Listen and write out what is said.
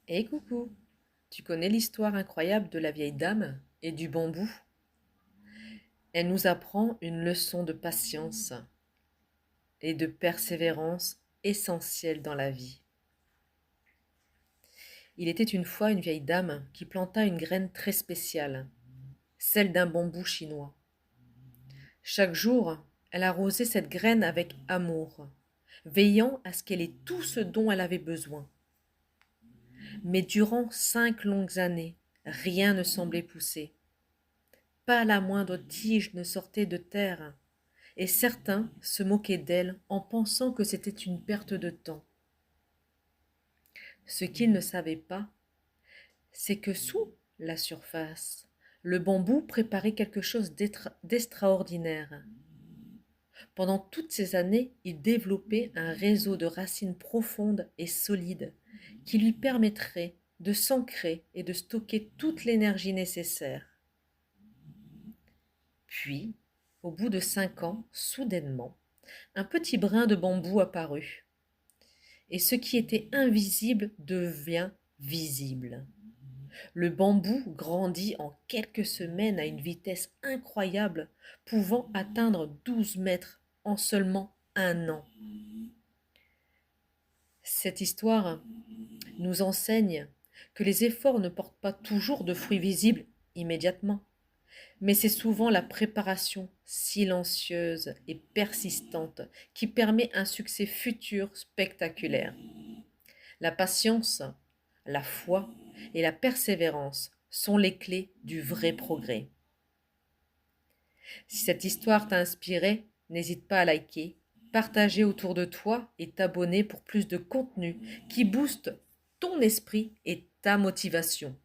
Hé coucou, tu connais l'histoire incroyable de la vieille dame et du bambou? Elle nous apprend une leçon de patience et de persévérance essentielle dans la vie. Il était une fois une vieille dame qui planta une graine très spéciale, celle d'un bambou chinois. Chaque jour, elle arrosait cette graine avec amour, veillant à ce qu'elle ait tout ce dont elle avait besoin. Mais durant 5 longues années, rien ne semblait pousser. Pas la moindre tige ne sortait de terre, et certains se moquaient d'elle en pensant que c'était une perte de temps. Ce qu'ils ne savaient pas, c'est que sous la surface, le bambou préparait quelque chose d'extraordinaire. Pendant toutes ces années, il développait un réseau de racines profondes et solides qui lui permettrait de s'ancrer et de stocker toute l'énergie nécessaire. Puis, au bout de 5 ans, soudainement, un petit brin de bambou apparut, et ce qui était invisible devient visible. Le bambou grandit en quelques semaines à une vitesse incroyable, pouvant atteindre 12 mètres en seulement un an. Cette histoire nous enseigne que les efforts ne portent pas toujours de fruits visibles immédiatement, mais c'est souvent la préparation silencieuse et persistante qui permet un succès futur spectaculaire. La patience, la foi et la persévérance sont les clés du vrai progrès. Si cette histoire t'a inspiré, n'hésite pas à liker, partager autour de toi et t'abonner pour plus de contenu qui booste ton esprit et ta motivation.